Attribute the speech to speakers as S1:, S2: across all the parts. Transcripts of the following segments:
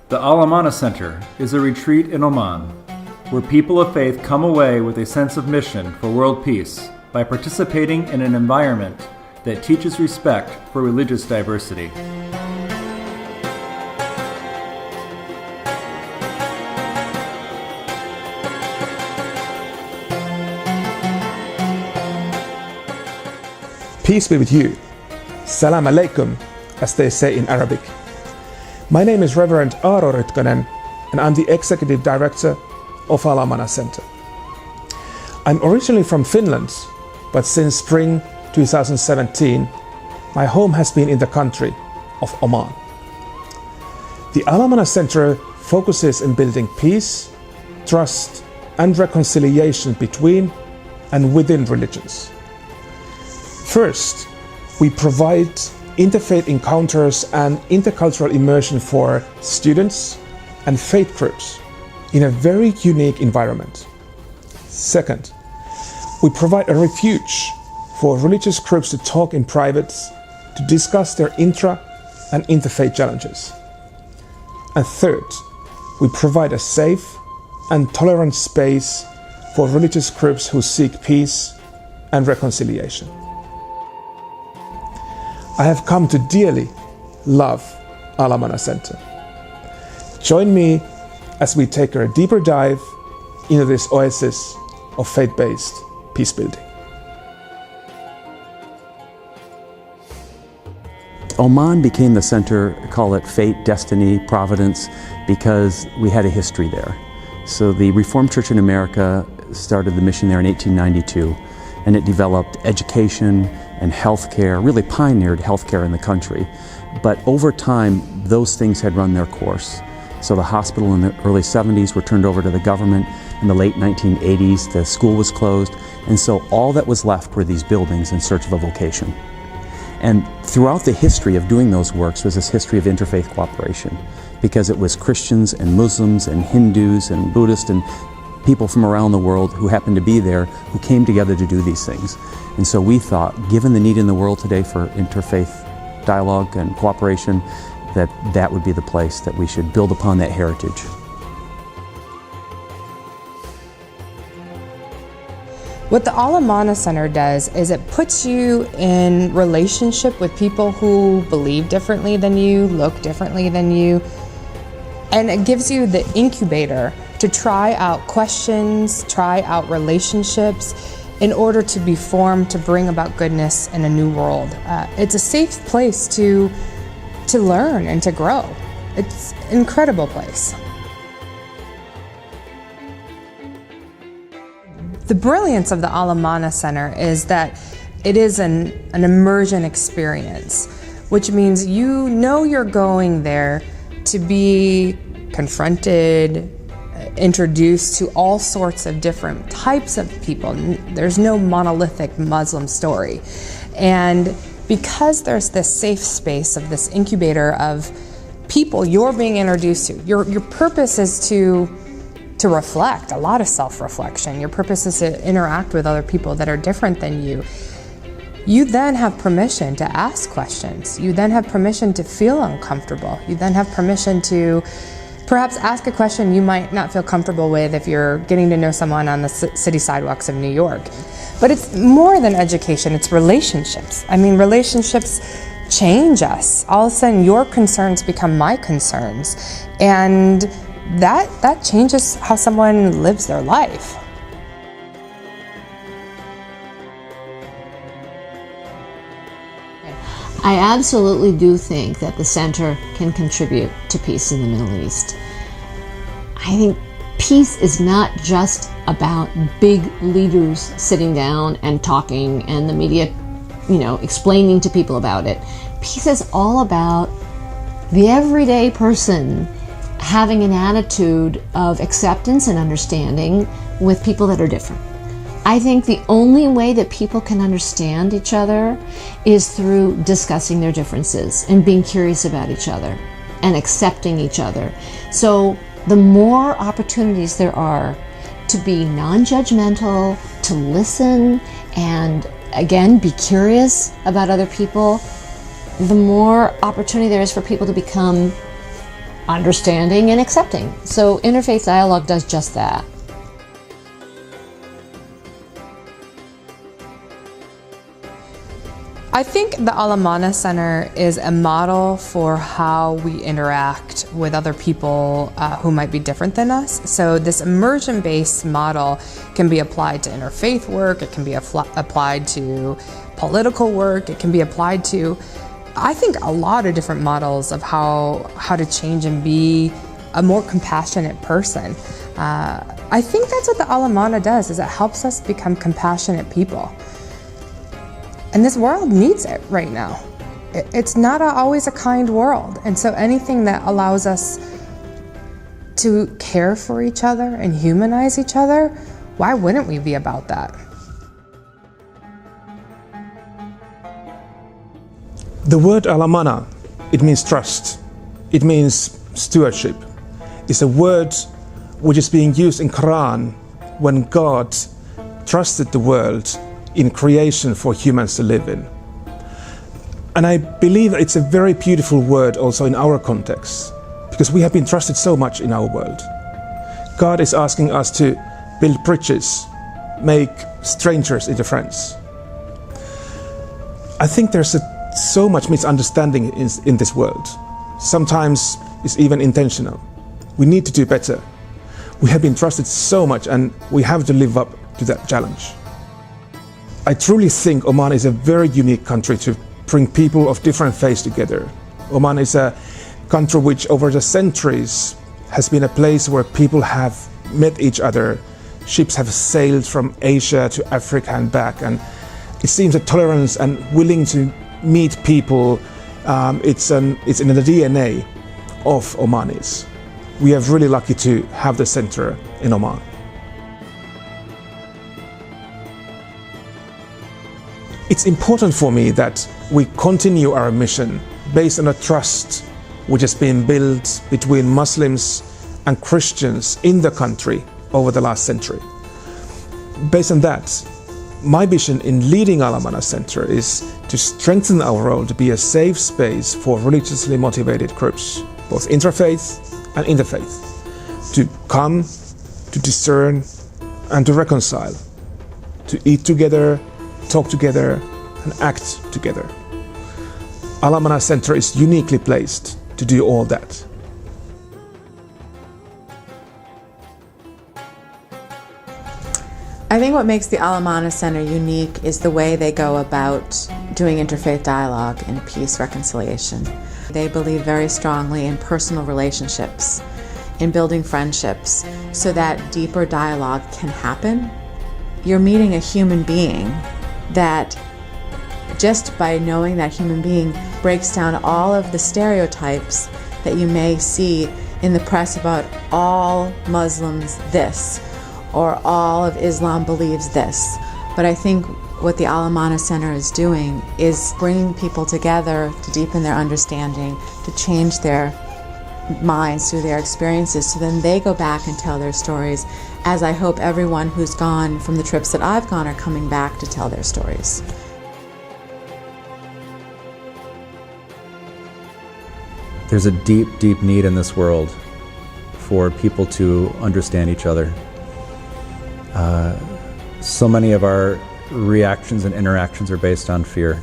S1: The Amana Centre is a retreat in Oman, where people of faith come away with a sense of mission for world peace by participating in an environment that teaches respect for religious diversity.
S2: Peace be with you. Salam alaikum, as they say in Arabic. My name is Reverend Aaro Rytkönen, and I'm the Executive Director of Amana Centre. I'm originally from Finland, but since spring 2017, my home has been in the country of Oman. The Amana Centre focuses on building peace, trust, and reconciliation between and within religions. First, we provide interfaith encounters and intercultural immersion for students and faith groups in a very unique environment. Second, we provide a refuge for religious groups to talk in private, to discuss their intra and interfaith challenges. And third, we provide a safe and tolerant space for religious groups who seek peace and reconciliation. I have come to dearly love Amana Centre. Join me as we take a deeper dive into this oasis of faith-based peace building.
S3: Oman became the center, call it fate, destiny, providence, because we had a history there. So the Reformed Church in America started the mission there in 1892, and it developed education and healthcare, really pioneered healthcare in the country. But over time, those things had run their course. So the hospital in the early 70s were turned over to the government. In the late 1980s, the school was closed. And so all that was left were these buildings in search of a vocation. And throughout the history of doing those works was this history of interfaith cooperation, because it was Christians and Muslims and Hindus and Buddhists and people from around the world who happened to be there who came together to do these things. And so we thought, given the need in the world today for interfaith dialogue and cooperation, that that would be the place that we should build upon that heritage.
S4: What the Amana Centre does is it puts you in relationship with people who believe differently than you, look differently than you, and it gives you the incubator to try out questions, try out relationships in order to be formed to bring about goodness in a new world. It's a safe place to learn and to grow. It's an incredible place. The brilliance of the Amana Centre is that it is an immersion experience, which means you know you're going there to be confronted, introduced to all sorts of different types of people. There's no monolithic Muslim story. And because there's this safe space of this incubator of people you're being introduced to, your purpose is to reflect, a lot of self-reflection. Your purpose is to interact with other people that are different than you. You then have permission to ask questions. You then have permission to feel uncomfortable. You then have permission to perhaps ask a question you might not feel comfortable with if you're getting to know someone on the city sidewalks of New York. But it's more than education, it's relationships. I mean, relationships change us. All of a sudden, your concerns become my concerns. And that changes how someone lives their life.
S5: I absolutely do think that the center can contribute to peace in the Middle East. I think peace is not just about big leaders sitting down and talking and the media, explaining to people about it. Peace is all about the everyday person having an attitude of acceptance and understanding with people that are different. I think the only way that people can understand each other is through discussing their differences and being curious about each other and accepting each other. So the more opportunities there are to be non-judgmental, to listen and again, be curious about other people, the more opportunity there is for people to become understanding and accepting. So interfaith dialogue does just that.
S4: I think the Amana Centre is a model for how we interact with other people who might be different than us. So this immersion-based model can be applied to interfaith work, it can be applied to political work, it can be applied to, I think, a lot of different models of how to change and be a more compassionate person. I think that's what the Amana does, is it helps us become compassionate people. And this world needs it right now. It's not always a kind world. And so anything that allows us to care for each other and humanize each other, why wouldn't we be about that?
S2: The word alamana, it means trust. It means stewardship. It's a word which is being used in Quran when God trusted the world in creation for humans to live in. And I believe it's a very beautiful word also in our context, because we have been trusted so much in our world. God is asking us to build bridges, make strangers into friends. I think there's so much misunderstanding in this world. Sometimes it's even intentional. We need to do better. We have been trusted so much and we have to live up to that challenge. I truly think Oman is a very unique country to bring people of different faiths together. Oman is a country which over the centuries has been a place where people have met each other. Ships have sailed from Asia to Africa and back, and it seems that tolerance and willing to meet people, it's in the DNA of Omanis. We are really lucky to have the center in Oman. It's important for me that we continue our mission based on a trust which has been built between Muslims and Christians in the country over the last century. Based on that, my vision in leading Amana Centre is to strengthen our role to be a safe space for religiously motivated groups, both interfaith and interfaith, to come, to discern and to reconcile, to eat together, talk together and act together. Amana Centre is uniquely placed to do all that.
S6: I think what makes the Amana Centre unique is the way they go about doing interfaith dialogue and peace reconciliation. They believe very strongly in personal relationships, in building friendships, so that deeper dialogue can happen. You're meeting a human being that, just by knowing that human being, breaks down all of the stereotypes that you may see in the press about all Muslims this, or all of Islam believes this. But I think what the Amana Centre is doing is bringing people together to deepen their understanding, to change their minds through their experiences, so then they go back and tell their stories, as I hope everyone who's gone from the trips that I've gone are coming back to tell their stories.
S1: There's a deep, deep need in this world for people to understand each other. So many of our reactions and interactions are based on fear.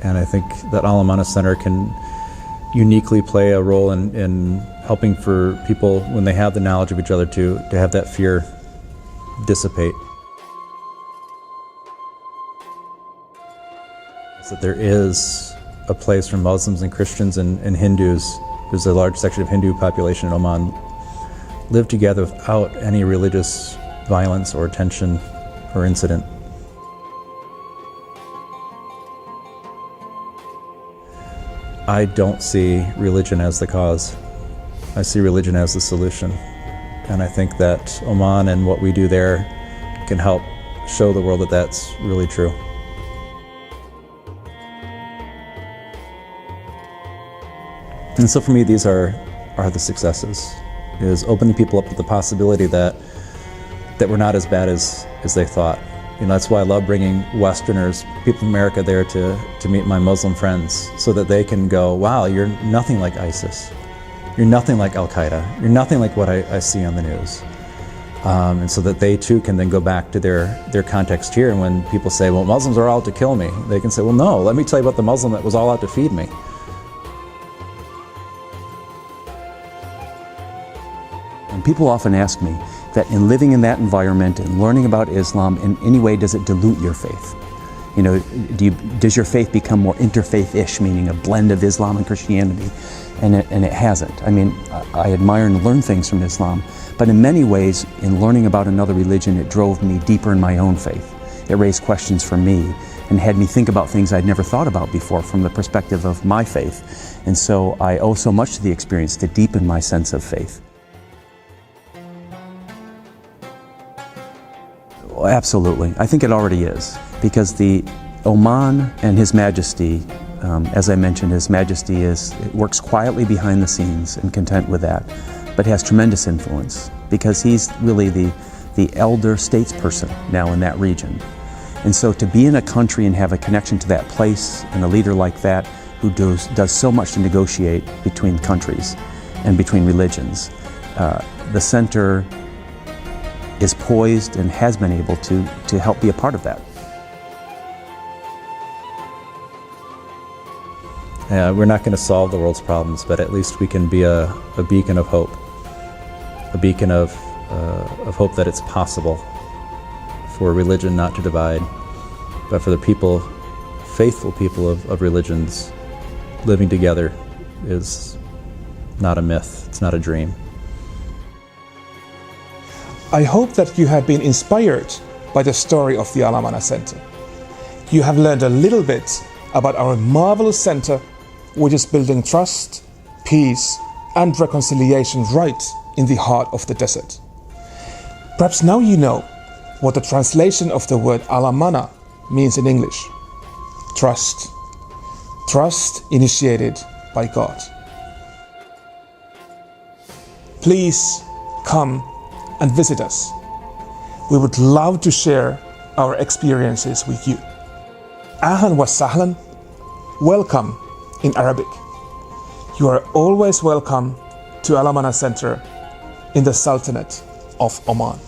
S1: And I think that Amana Centre can uniquely play a role in helping for people, when they have the knowledge of each other, to have that fear dissipate. So that there is a place for Muslims and Christians and Hindus. There's a large section of Hindu population in Oman, live together without any religious violence or tension or incident. I don't see religion as the cause. I see religion as the solution. And I think that Oman and what we do there can help show the world that that's really true. And so for me, these are the successes, is opening people up to the possibility that we're not as bad as they thought. That's why I love bringing Westerners, people from America there to meet my Muslim friends so that they can go, wow, you're nothing like ISIS. You're nothing like Al-Qaeda. You're nothing like what I see on the news. And so that they too can then go back to their context here. And when people say, well, Muslims are out to kill me, they can say, well, no, let me tell you about the Muslim that was all out to feed me.
S3: And people often ask me that in living in that environment and learning about Islam, in any way does it dilute your faith? Does your faith become more interfaith-ish, meaning a blend of Islam and Christianity? And it hasn't. I mean, I admire and learn things from Islam, but in many ways, in learning about another religion, it drove me deeper in my own faith. It raised questions for me and had me think about things I'd never thought about before from the perspective of my faith. And so I owe so much to the experience to deepen my sense of faith. Well, absolutely. I think it already is, because the Oman and His Majesty, as I mentioned, His Majesty works quietly behind the scenes and content with that, but has tremendous influence because he's really the elder statesperson now in that region. And so to be in a country and have a connection to that place and a leader like that who does so much to negotiate between countries and between religions, the center is poised and has been able to help be a part of that.
S1: We're not going to solve the world's problems, but at least we can be a beacon of hope, a beacon of hope that it's possible for religion not to divide, but for the people, faithful people of religions, living together is not a myth, it's not a dream.
S2: I hope that you have been inspired by the story of the Amana Centre. You have learned a little bit about our marvelous centre, which is building trust, peace, and reconciliation right in the heart of the desert. Perhaps now you know what the translation of the word Al-Amana means in English. Trust. Trust initiated by God. Please come and visit us. We would love to share our experiences with you. Ahlan wa sahlan, welcome in Arabic. You are always welcome to Amana Centre in the Sultanate of Oman.